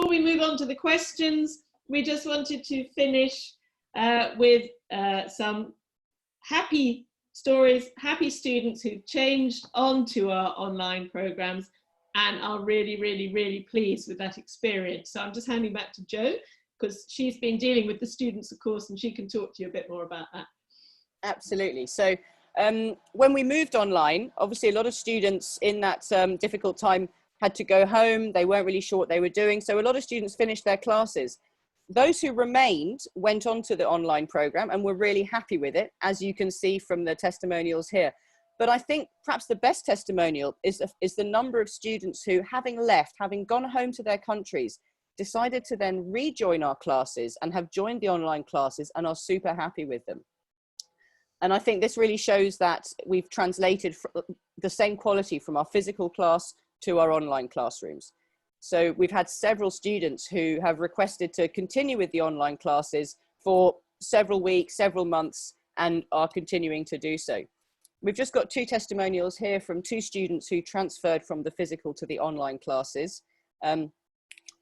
we move on to the questions, we just wanted to finish with some happy stories, happy students who've changed onto our online programs and are really, really, really pleased with that experience. So I'm just handing back to Jo, because she's been dealing with the students, of course, and she can talk to you a bit more about that. Absolutely. So when we moved online, obviously a lot of students in that difficult time had to go home. They weren't really sure what they were doing. So a lot of students finished their classes. Those who remained went on to the online program and were really happy with it, as you can see from the testimonials here. But I think perhaps the best testimonial is the number of students who, having left, having gone home to their countries, decided to then rejoin our classes and have joined the online classes and are super happy with them. And I think this really shows that we've translated the same quality from our physical class to our online classrooms. So we've had several students who have requested to continue with the online classes for several weeks, several months, and are continuing to do so. We've just got two testimonials here from two students who transferred from the physical to the online classes.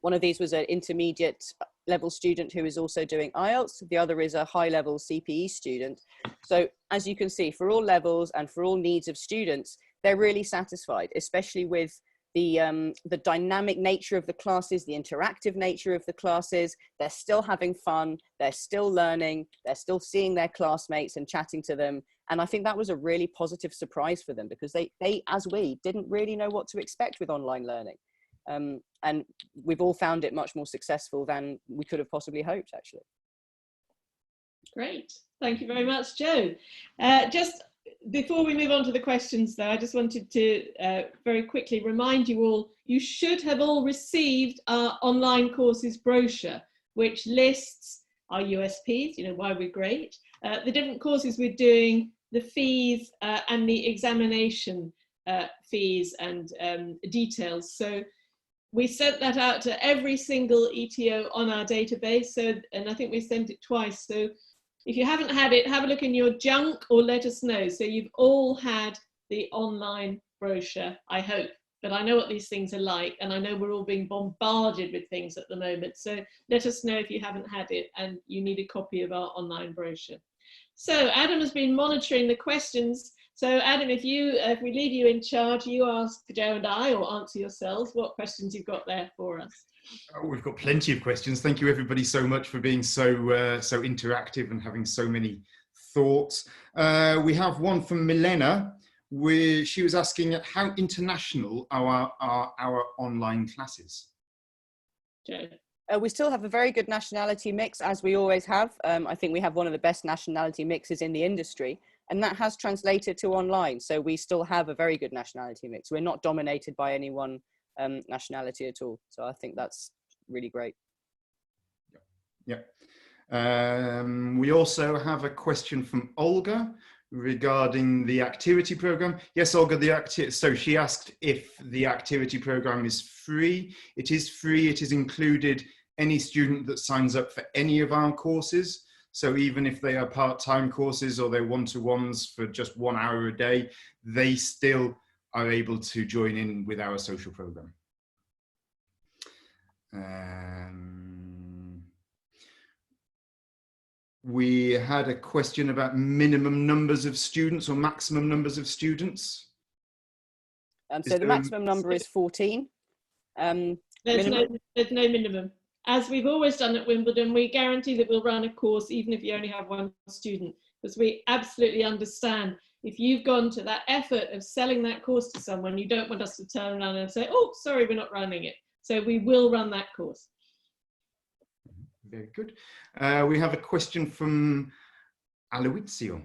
One of these was an intermediate level student who is also doing IELTS. The other is a high level CPE student. So as you can see, for all levels and for all needs of students, they're really satisfied, especially with the dynamic nature of the classes, the interactive nature of the classes. They're still having fun, they're still learning, they're still seeing their classmates and chatting to them. And I think that was a really positive surprise for them, because they as we, didn't really know what to expect with online learning. And we've all found it much more successful than we could have possibly hoped, actually. Great, thank you very much, Jo. Just before we move on to the questions though, I just wanted to very quickly remind you all, you should have all received our online courses brochure, which lists our USPs, you know, why we're great, the different courses we're doing, the fees and the examination fees and details. So we sent that out to every single ETO on our database, so, and I think we sent it twice. So if you haven't had it, have a look in your junk or let us know. So you've all had the online brochure, I hope. But I know what these things are like, and I know we're all being bombarded with things at the moment. So let us know if you haven't had it and you need a copy of our online brochure. So Adam has been monitoring the questions. So Adam, if we leave you in charge, you ask Jo and I, or answer yourselves, what questions you've got there for us. Oh, we've got plenty of questions. Thank you everybody so much for being so interactive and having so many thoughts. We have one from Milena, where she was asking how international are our online classes? Jo. We still have a very good nationality mix, as we always have. I think we have one of the best nationality mixes in the industry, and that has translated to online. So we still have a very good nationality mix. We're not dominated by any one nationality at all. So I think that's really great. Yeah. We also have a question from Olga regarding the activity program. Yes, Olga, so she asked if the activity program is free. It is free. It is included any student that signs up for any of our courses. So even if they are part-time courses or they're one-to-ones for just 1 hour a day, they still are able to join in with our social program. We had a question about minimum numbers of students or maximum numbers of students. So the maximum number is 14. There's no minimum. As we've always done at Wimbledon, we guarantee that we'll run a course even if you only have one student, because we absolutely understand if you've gone to that effort of selling that course to someone, you don't want us to turn around and say, oh, sorry, we're not running it. So we will run that course. Very good. We have a question from Aloyzio,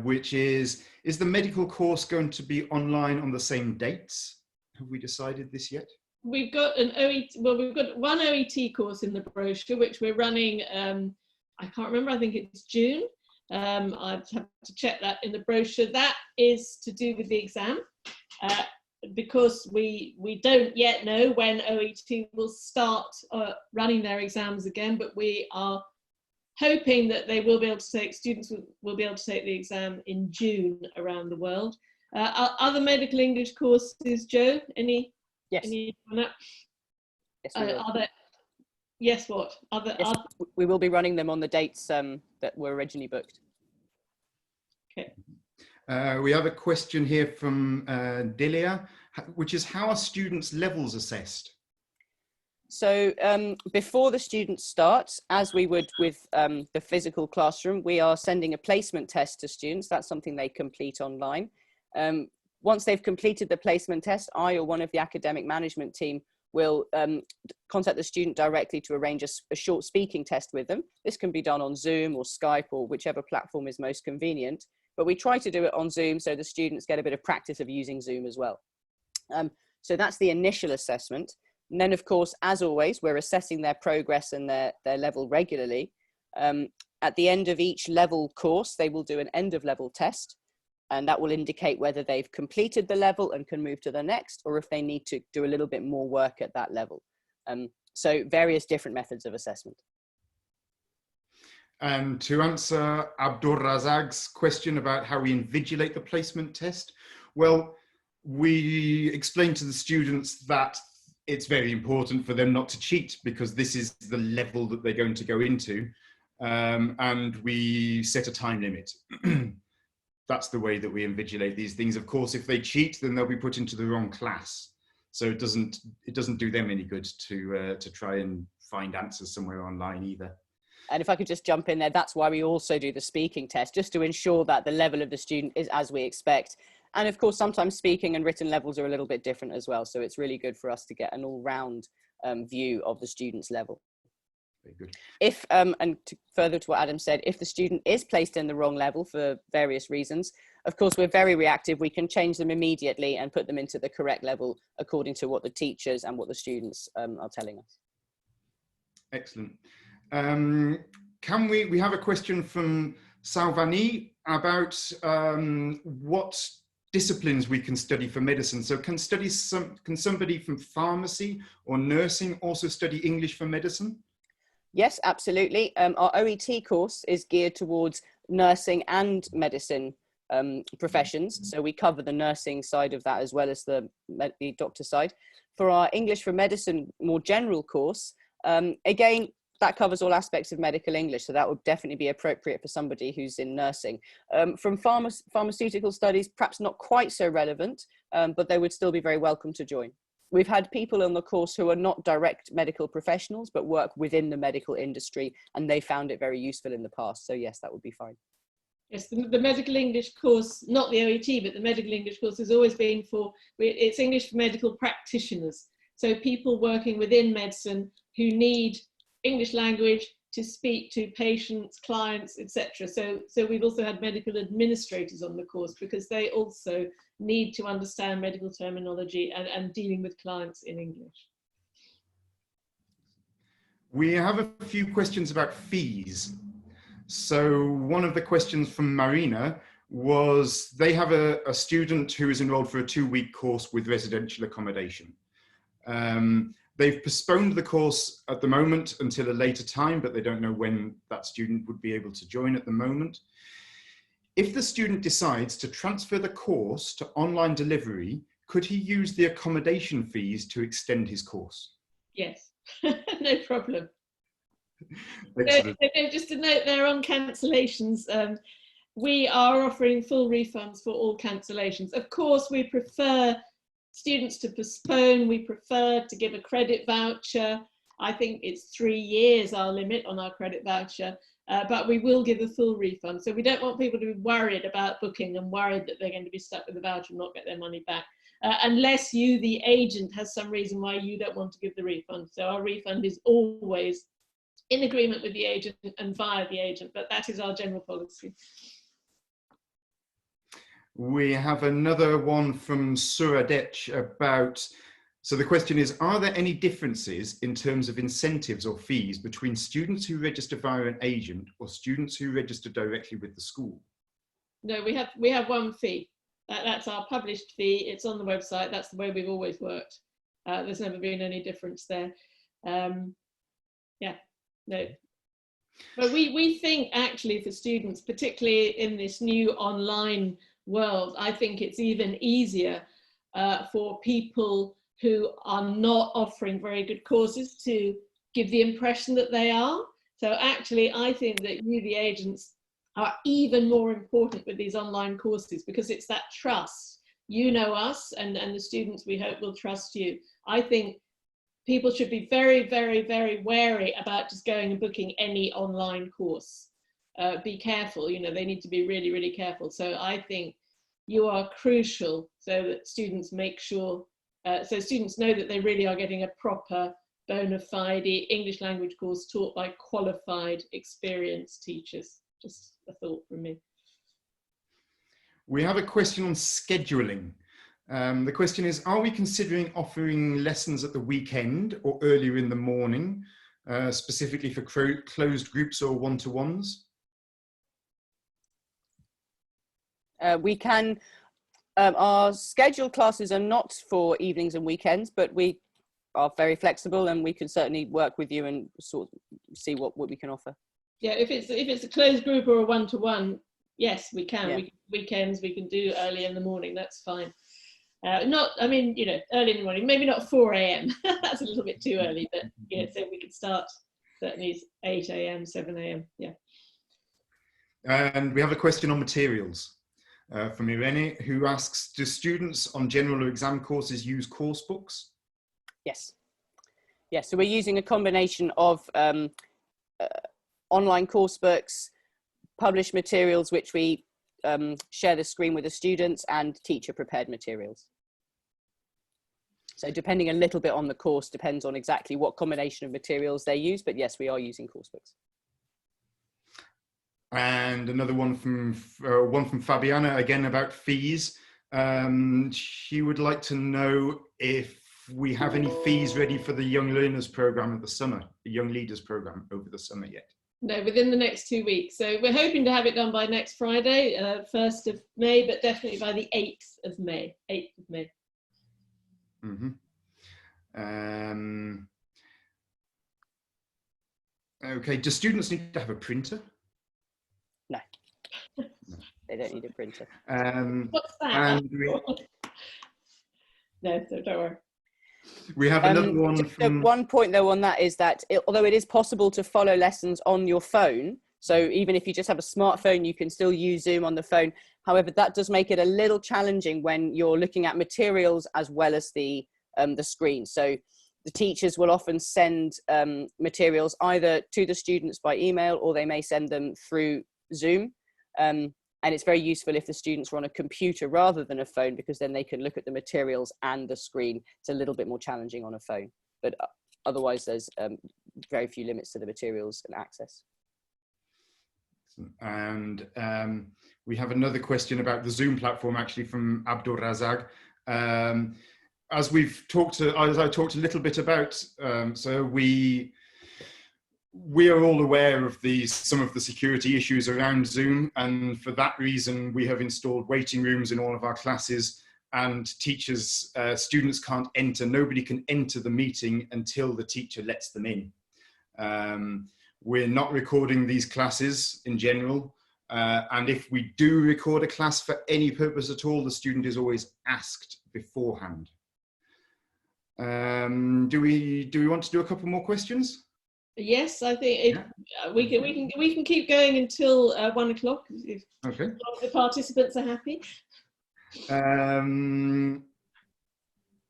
which is the medical course going to be online on the same dates? Have we decided this yet? We've got an OET, well, we've got one OET course in the brochure, which we're running, I can't remember, I think it's June. I'd have to check that in the brochure. That is to do with the exam, because we don't yet know when OET will start running their exams again, but we are hoping that they will be able to take, students will be able to take the exam in June around the world. Other medical English courses, Jo, any? Yes. Any on that? Yes, we will. Are there, yes, what? Yes, we will be running them on the dates that were originally booked. Okay. We have a question here from Delia, which is, how are students' levels assessed? So before the students start, as we would with the physical classroom, we are sending a placement test to students. That's something they complete online. Once they've completed the placement test, I or one of the academic management team will contact the student directly to arrange a short speaking test with them. This can be done on Zoom or Skype or whichever platform is most convenient, but we try to do it on Zoom so the students get a bit of practice of using Zoom as well. So that's the initial assessment. And then, of course, as always, we're assessing their progress and their level regularly. At the end of each level course, they will do an end of level test, and that will indicate whether they've completed the level and can move to the next, or if they need to do a little bit more work at that level. So various different methods of assessment. And to answer Abdur Razak's question about how we invigilate the placement test, well, we explained to the students that it's very important for them not to cheat because this is the level that they're going to go into, and we set a time limit. That's the way that we invigilate these things. Of course, if they cheat, then they'll be put into the wrong class. So it doesn't do them any good to try and find answers somewhere online either. And if I could just jump in there, that's why we also do the speaking test, just to ensure that the level of the student is as we expect. And of course, sometimes speaking and written levels are a little bit different as well. So it's really good for us to get an all-round view of the student's level. Very good. If, and further to what Adam said, if the student is placed in the wrong level for various reasons, of course, we're very reactive. We can change them immediately and put them into the correct level according to what the teachers and what the students are telling us. Excellent. We have a question from Salvani about what disciplines we can study for medicine. So can somebody from pharmacy or nursing also study English for medicine? Yes, absolutely. Our OET course is geared towards nursing and medicine professions. So we cover the nursing side of that as well as the doctor side. For our English for medicine more general course, again, that covers all aspects of medical English. So that would definitely be appropriate for somebody who's in nursing. From pharmaceutical studies, perhaps not quite so relevant, but they would still be very welcome to join. We've had people on the course who are not direct medical professionals, but work within the medical industry, and they found it very useful in the past. So yes, that would be fine. Yes, the medical English course, not the OET, but the medical English course has always been it's English for medical practitioners. So people working within medicine who need English language to speak to patients, clients, etc. So we've also had medical administrators on the course because they also need to understand medical terminology and dealing with clients in English. We have a few questions about fees. So one of the questions from Marina was they have a student who is enrolled for a 2-week course with residential accommodation. They've postponed the course at the moment until a later time, but they don't know when that student would be able to join at the moment. If the student decides to transfer the course to online delivery, could he use the accommodation fees to extend his course? Yes, no problem. Excellent. So just to note there on cancellations, we are offering full refunds for all cancellations. Of course, we prefer students to postpone. We prefer to give a credit voucher. I think it's 3 years our limit on our credit voucher, but we will give a full refund. So we don't want people to be worried about booking and worried that they're going to be stuck with the voucher and not get their money back, unless you, the agent, has some reason why you don't want to give the refund. So our refund is always in agreement with the agent and via the agent, but that is our general policy. We have another one from Suradech about, so the question is, are there any differences in terms of incentives or fees between students who register via an agent or students who register directly with the school? No, we have one fee. That's our published fee. It's on the website. That's the way we've always worked. There's never been any difference there. Yeah, no. But we think actually for students, particularly in this new online world, I think it's even easier for people who are not offering very good courses to give the impression that they are. So actually, I think that you, the agents, are even more important with these online courses, because it's that trust. You know us, and the students, we hope, will trust you. I think people should be very, very, very wary about just going and booking any online course. Be careful, you know, they need to be really, really careful. So I think you are crucial, so that students make sure, so students know that they really are getting a proper bona fide English language course taught by qualified, experienced teachers. Just a thought from me. We have a question on scheduling. The question is, are we considering offering lessons at the weekend or earlier in the morning, specifically for closed groups or one-to-ones? We can, our scheduled classes are not for evenings and weekends, but we are very flexible, and we can certainly work with you and sort of see what we can offer. Yeah, if it's a closed group or a one-to-one, yes, we can. Yeah. Weekends we can do early in the morning. That's fine. Not, I mean, you know, early in the morning. Maybe not 4 a.m. That's a little bit too early. But you know, so we could start certainly 8 a.m., 7 a.m. Yeah. And we have a question on materials from Irene, who asks, do students on general or exam courses use course books? Yes. Yes, so we're using a combination of online course books, published materials, which we share the screen with the students, and teacher prepared materials. So depending a little bit on the course, depends on exactly what combination of materials they use, but yes, we are using course books. And another one from Fabiana, again about fees. She would like to know if we have any fees ready for the Young Learners program of the summer, the Young Leaders program over the summer yet. No, within the next 2 weeks. So we're hoping to have it done by next Friday, 1st of May, but definitely by the 8th of May. 8th of May. Mm-hmm. Okay, do students need to have a printer? No, they don't need a printer. What's that? No, so don't worry. We have another one from... One point though on that is that although it is possible to follow lessons on your phone, so even if you just have a smartphone, you can still use Zoom on the phone. However, that does make it a little challenging when you're looking at materials as well as the screen. So the teachers will often send materials either to the students by email, or they may send them through Zoom. And it's very useful if the students are on a computer rather than a phone, because then they can look at the materials and the screen. It's a little bit more challenging on a phone, but otherwise there's very few limits to the materials and access. And we have another question about the Zoom platform, actually, from Abdul Razak. As I talked a little bit about, so we are all aware of some of the security issues around Zoom, and for that reason we have installed waiting rooms in all of our classes, and teachers, students can't enter, nobody can enter the meeting until the teacher lets them in. We're not recording these classes in general, and if we do record a class for any purpose at all, the student is always asked beforehand. Do we want to do a couple more questions? Yes, I think we can keep going until 1 o'clock if okay. The participants are happy.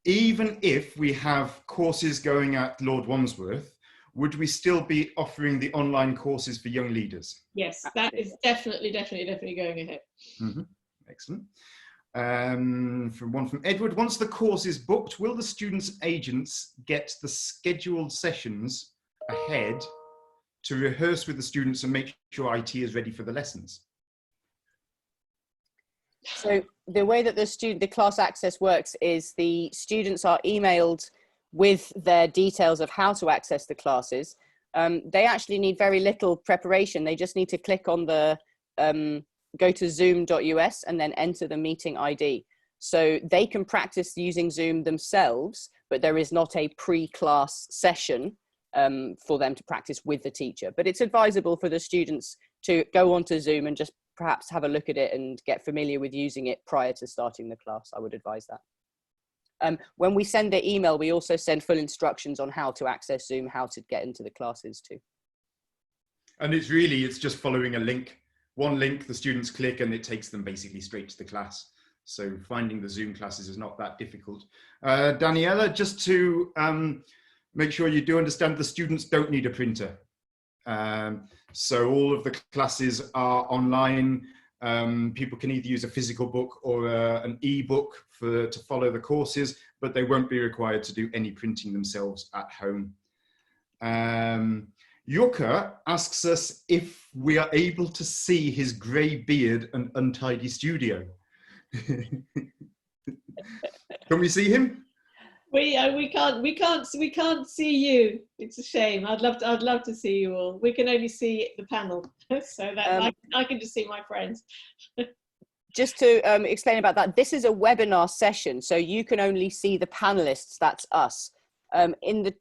Even if we have courses going at Lord Wandsworth, would we still be offering the online courses for young leaders? Yes, that is definitely going ahead. Mm-hmm. Excellent. From Edward, once the course is booked, will the students' agents get the scheduled sessions ahead to rehearse with the students and make sure IT is ready for the lessons? So the way that the class access works is the students are emailed with their details of how to access the classes. They actually need very little preparation. They just need to click on the go to zoom.us and then enter the meeting ID. So they can practice using Zoom themselves, but there is not a pre-class session for them to practice with the teacher. But it's advisable for the students to go onto Zoom and just perhaps have a look at it and get familiar with using it prior to starting the class. I would advise that. When we send the email, we also send full instructions on how to access Zoom, how to get into the classes too. And it's just following a link. One link the students click and it takes them basically straight to the class. So finding the Zoom classes is not that difficult. Daniela, just to make sure you do understand, the students don't need a printer. So all of the classes are online. People can either use a physical book or an e-book to follow the courses, but they won't be required to do any printing themselves at home. Yuka asks us if we are able to see his grey beard and untidy studio. Can we see him? We can't see you. It's a shame. I'd love to see you all. We can only see the panel, so that I can just see my friends. Just to explain about that, this is a webinar session, so you can only see the panelists. That's us. In the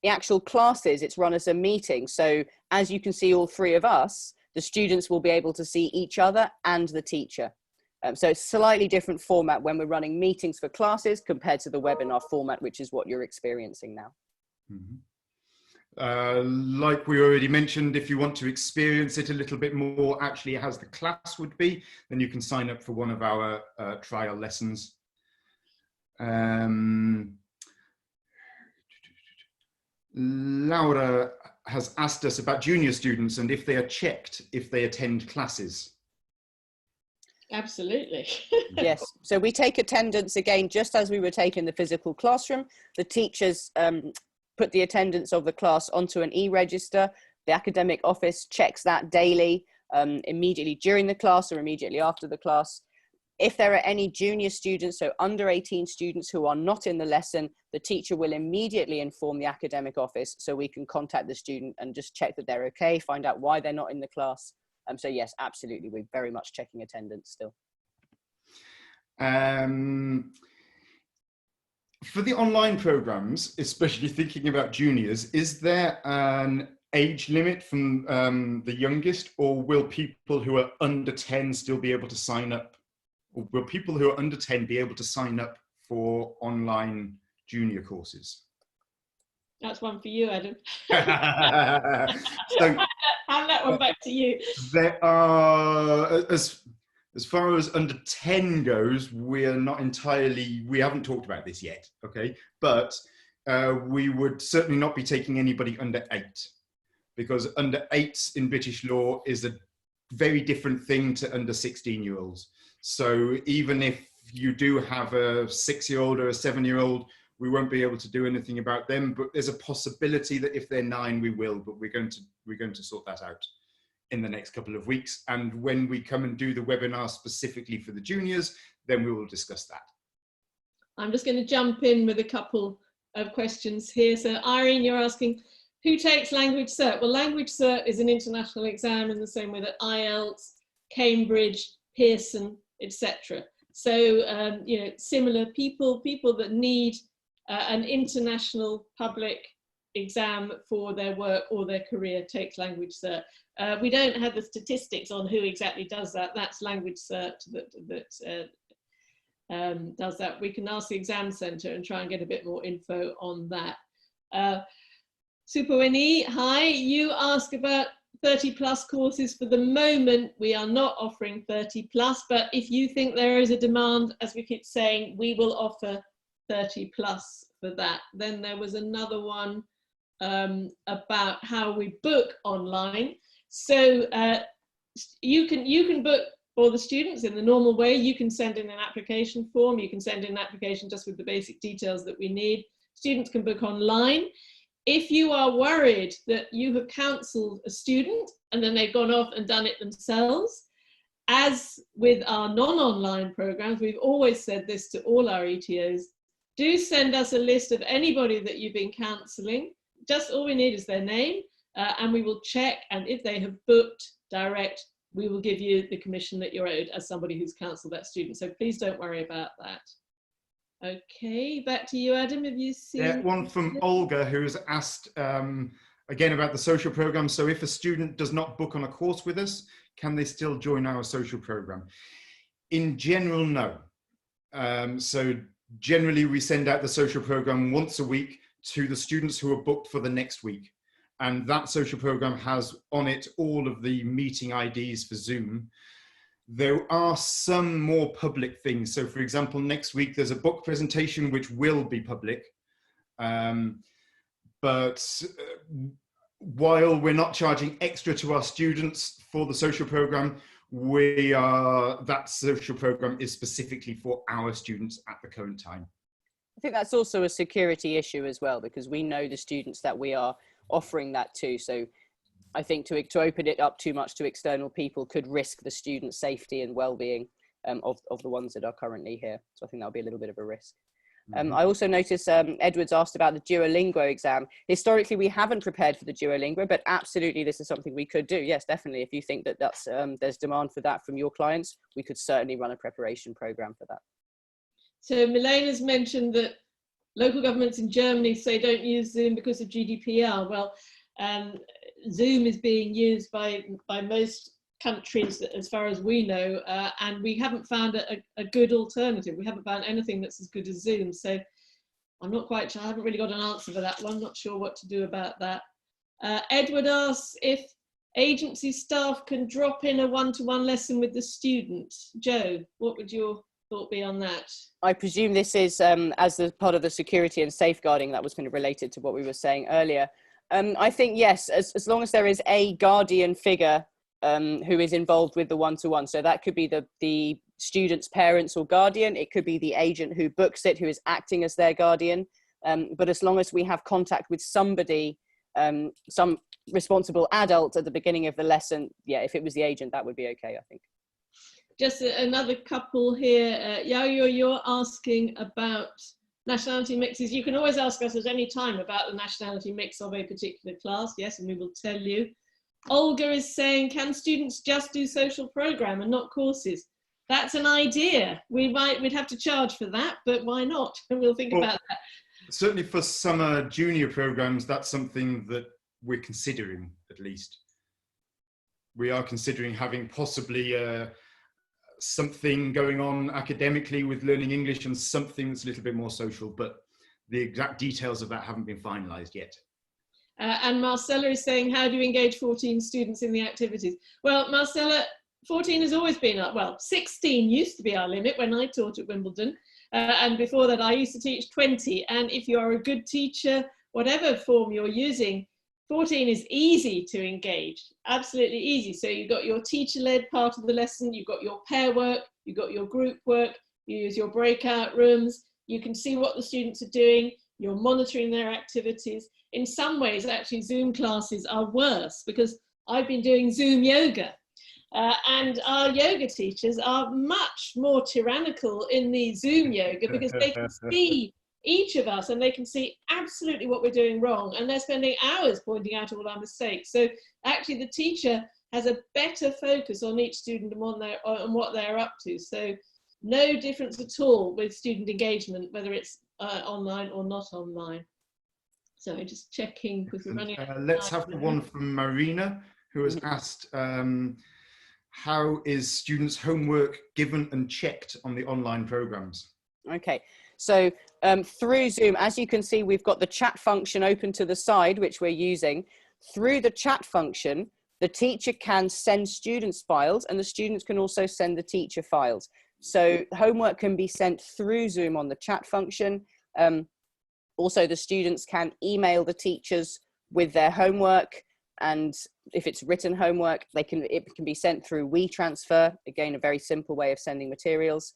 actual classes, it's run as a meeting. So as you can see all three of us, the students will be able to see each other and the teacher. So it's slightly different format when we're running meetings for classes compared to the webinar format, which is what you're experiencing now. Mm-hmm. Like we already mentioned, if you want to experience it a little bit more actually as the class would be, then you can sign up for one of our trial lessons. Laura has asked us about junior students and if they are checked if they attend classes. Absolutely. Yes, so we take attendance again, just as we were taking the physical classroom. The teachers put the attendance of the class onto an e-register. The academic office checks that daily, immediately during the class or immediately after the class. If there are any junior students, so under 18 students who are not in the lesson, the teacher will immediately inform the academic office so we can contact the student and just check that they're okay, find out why they're not in the class. So yes, absolutely, we're very much checking attendance still. For the online programs, especially thinking about juniors, is there an age limit from the youngest, or will people who are under 10 still be able to sign up? Or will people who are under 10 be able to sign up for online junior courses? That's one for you, Adam. So hand that one back to you. There are, as far as under 10 goes, we haven't talked about this yet, okay? But we would certainly not be taking anybody under 8, because under 8 in British law is a very different thing to under 16-year-olds. So even if you do have a 6-year-old or a 7-year-old, we won't be able to do anything about them, but there's a possibility that if they're 9, we will, but we're going to sort that out in the next couple of weeks. And when we come and do the webinar specifically for the juniors, then we will discuss that. I'm just going to jump in with a couple of questions here. So Irene, you're asking, who takes Language Cert? Well, Language Cert is an international exam in the same way that IELTS, Cambridge, Pearson, etc. So, you know, similar people that need an international public exam for their work or their career takes Language Cert. We don't have the statistics on who exactly does that. That's Language Cert that does that. We can ask the exam centre and try and get a bit more info on that. Super Winnie, hi, you ask about 30+ courses. For the moment, we are not offering 30+, but if you think there is a demand, as we keep saying, we will offer 30+ for that. Then there was another one about how we book online. So you can book for the students in the normal way. You can send in an application form. You can send in an application just with the basic details that we need. Students can book online. If you are worried that you have cancelled a student and then they've gone off and done it themselves, as with our non-online programs, we've always said this to all our ETOs, do send us a list of anybody that you've been cancelling. Just all we need is their name, and we will check, and if they have booked direct, we will give you the commission that you're owed as somebody who's cancelled that student. So please don't worry about that. Okay, back to you, Adam. Have you seen? Yeah, one from Olga, who's asked again about the social program. So if a student does not book on a course with us, can they still join our social program? In general, no. So generally we send out the social program once a week to the students who are booked for the next week. And that social program has on it all of the meeting IDs for Zoom. There are some more public things. So for example, next week there's a book presentation which will be public. But while we're not charging extra to our students for the social program, that social program is specifically for our students at the current time. I think that's also a security issue as well, because we know the students that we are offering that to. So I think to open it up too much to external people could risk the student safety and well-being of the ones that are currently here. So I think that'll be a little bit of a risk. I also noticed Edward's asked about the Duolingo exam. Historically, we haven't prepared for the Duolingo, but absolutely this is something we could do. Yes, definitely. If you think that there's demand for that from your clients, we could certainly run a preparation program for that. So Milena's mentioned that local governments in Germany say don't use Zoom because of GDPR. Well, Zoom is being used by most countries as far as we know, and we haven't found a good alternative. We haven't found anything that's as good as Zoom. So I'm not quite sure, I haven't really got an answer for that one. I'm not sure what to do about that. Edward asks if agency staff can drop in a one-to-one lesson with the student. Joe, what would your thought be on that? I presume this is as the part of the security and safeguarding that was kind of related to what we were saying earlier. I think yes, as long as there is a guardian figure who is involved with the one-to-one. So that could be the student's parents or guardian. It could be the agent who books it, who is acting as their guardian. But as long as we have contact with somebody, some responsible adult at the beginning of the lesson, yeah, if it was the agent, that would be okay, I think. Just another couple here. Yayo, you're asking about nationality mixes. You can always ask us at any time about the nationality mix of a particular class. Yes, and we will tell you. Olga is saying, can students just do social program and not courses? That's an idea. We'd have to charge for that, but why not? And we'll think about that. Certainly for summer junior programs, that's something that we're considering, at least. We are considering having possibly something going on academically with learning English and something that's a little bit more social, but the exact details of that haven't been finalized yet. And Marcella is saying, how do you engage 14 students in the activities? Well, Marcella, 14 has always been, well, 16 used to be our limit when I taught at Wimbledon. And before that, I used to teach 20. And if you are a good teacher, whatever form you're using, 14 is easy to engage, absolutely easy. So you've got your teacher-led part of the lesson, you've got your pair work, you've got your group work, you use your breakout rooms, you can see what the students are doing, you're monitoring their activities. In some ways, actually, Zoom classes are worse because I've been doing Zoom yoga. And our yoga teachers are much more tyrannical in the Zoom yoga because they can see each of us and they can see absolutely what we're doing wrong. And they're spending hours pointing out all our mistakes. So actually, the teacher has a better focus on each student and on what they're up to. So no difference at all with student engagement, whether it's online or not online. So just checking because we're running out of time. Let's have the one from Marina, who has asked, how is students' homework given and checked on the online programs? Okay, so through Zoom, as you can see, we've got the chat function open to the side, which we're using. Through the chat function, the teacher can send students files and the students can also send the teacher files. So homework can be sent through Zoom on the chat function. Also, the students can email the teachers with their homework, and if it's written homework, it can be sent through WeTransfer. Again, a very simple way of sending materials.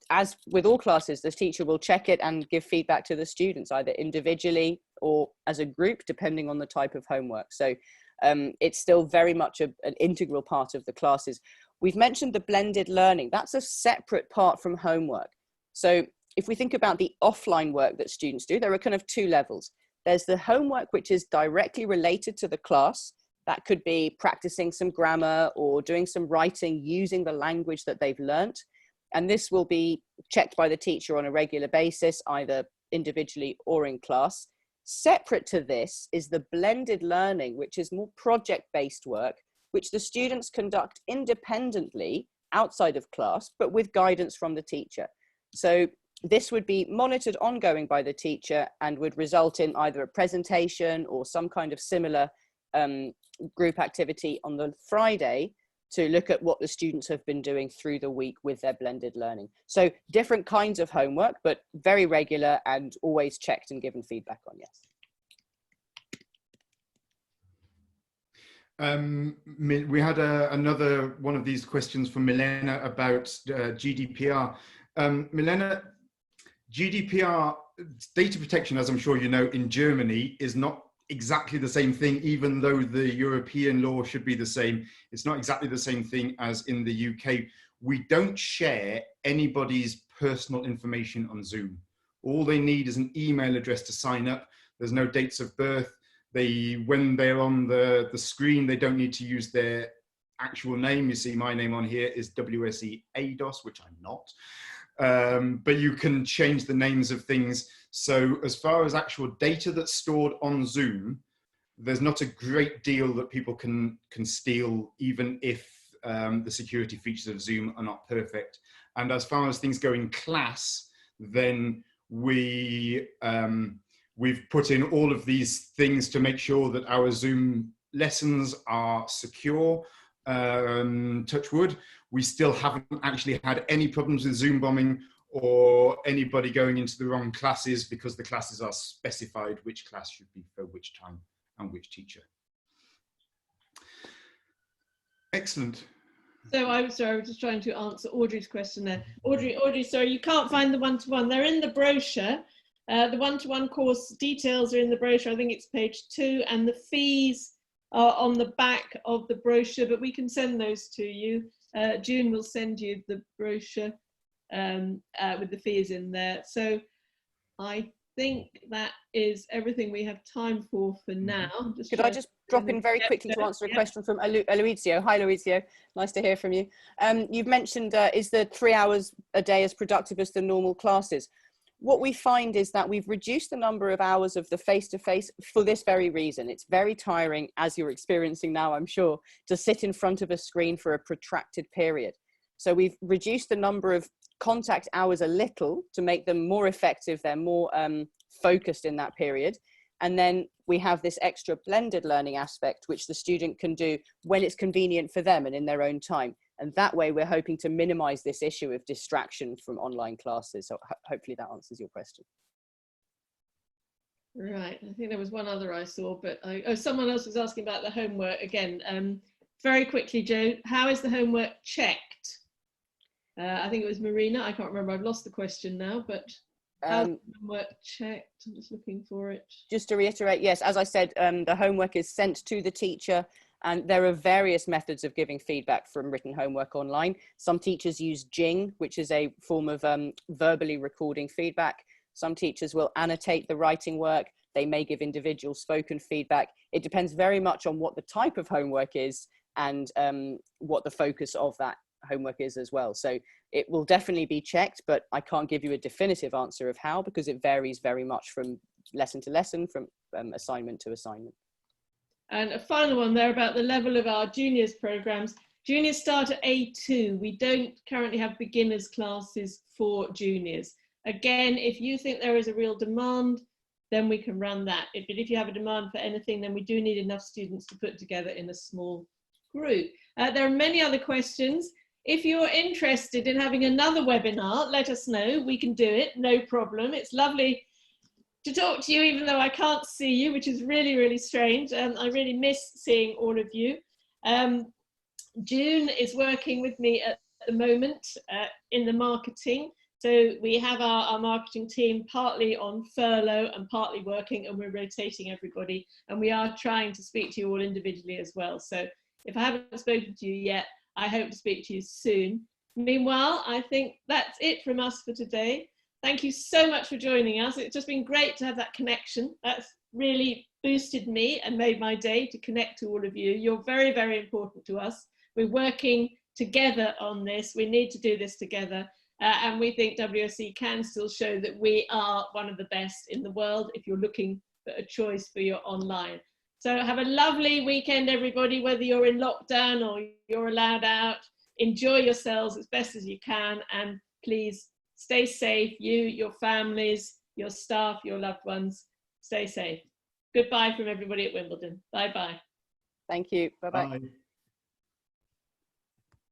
As with all classes, the teacher will check it and give feedback to the students, either individually or as a group, depending on the type of homework. So it's still very much an integral part of the classes. We've mentioned the blended learning. That's a separate part from homework. So if we think about the offline work that students do, there are kind of two levels. There's the homework, which is directly related to the class. That could be practicing some grammar or doing some writing using the language that they've learnt. And this will be checked by the teacher on a regular basis, either individually or in class. Separate to this is the blended learning, which is more project-based work, which the students conduct independently outside of class, but with guidance from the teacher. So this would be monitored ongoing by the teacher and would result in either a presentation or some kind of similar group activity on the Friday to look at what the students have been doing through the week with their blended learning. So different kinds of homework, but very regular and always checked and given feedback on, yes. We had another one of these questions from Milena about GDPR. Milena, GDPR, data protection, as I'm sure you know, in Germany is not exactly the same thing, even though the European law should be the same. It's not exactly the same thing as in the UK. We don't share anybody's personal information on Zoom. All they need is an email address to sign up. There's no dates of birth. When they're on the screen, they don't need to use their actual name. You see my name on here is WSE ADOS, which I'm not. But you can change the names of things. So as far as actual data that's stored on Zoom, there's not a great deal that people can steal, even if the security features of Zoom are not perfect. And as far as things go in class, then we've put in all of these things to make sure that our Zoom lessons are secure. Touch wood. We still haven't actually had any problems with Zoom bombing or anybody going into the wrong classes, because the classes are specified which class should be for which time and which teacher. Excellent. So I was just trying to answer Audrey's question there. Audrey, sorry, you can't find the one-to-one. They're in the brochure. The one-to-one course details are in the brochure. I think it's page 2, and the fees are on the back of the brochure, but we can send those to you. June will send you the brochure with the fees in there. So I think that is everything we have time for now. Could I just drop in very quickly to answer a question from Aloyzio? Hi, Aloyzio. Nice to hear from you. You've mentioned, is the 3 hours a day as productive as the normal classes? What we find is that we've reduced the number of hours of the face-to-face for this very reason. It's very tiring, as you're experiencing now, I'm sure, to sit in front of a screen for a protracted period. So we've reduced the number of contact hours a little to make them more effective. They're more focused in that period. And then we have this extra blended learning aspect, which the student can do when it's convenient for them and in their own time. And that way we're hoping to minimize this issue of distraction from online classes. So hopefully that answers your question. Right, I think there was one other I saw, but someone else was asking about the homework again. Very quickly, Joe, how is the homework checked? I think it was Marina, I can't remember, I've lost the question now, but how's the homework checked? I'm just looking for it. Just to reiterate, yes, as I said, the homework is sent to the teacher, and there are various methods of giving feedback from written homework online. Some teachers use Jing, which is a form of verbally recording feedback. Some teachers will annotate the writing work. They may give individual spoken feedback. It depends very much on what the type of homework is and what the focus of that homework is as well. So it will definitely be checked, but I can't give you a definitive answer of how, because it varies very much from lesson to lesson, from assignment to assignment. And a final one there about the level of our juniors programs. Juniors start at A2. We don't currently have beginners classes for juniors. Again, if you think there is a real demand, then we can run that. But if you have a demand for anything, then we do need enough students to put together in a small group. There are many other questions. If you're interested in having another webinar, let us know. We can do it, no problem. It's lovely to talk to you, even though I can't see you, which is really, really strange. I really miss seeing all of you. June is working with me at the moment in the marketing. So we have our marketing team partly on furlough and partly working, and we're rotating everybody. And we are trying to speak to you all individually as well. So if I haven't spoken to you yet, I hope to speak to you soon. Meanwhile, I think that's it from us for today. Thank you so much for joining us. It's just been great to have that connection. That's really boosted me and made my day to connect to all of you. You're very, very important to us. We're working together on this. We need to do this together. And we think WSE can still show that we are one of the best in the world if you're looking for a choice for your online. So have a lovely weekend, everybody, whether you're in lockdown or you're allowed out. Enjoy yourselves as best as you can, and please Stay safe, you, your families, your staff, your loved ones. Stay safe. Goodbye from everybody at Wimbledon. Bye-bye. Thank you. Bye-bye. Bye.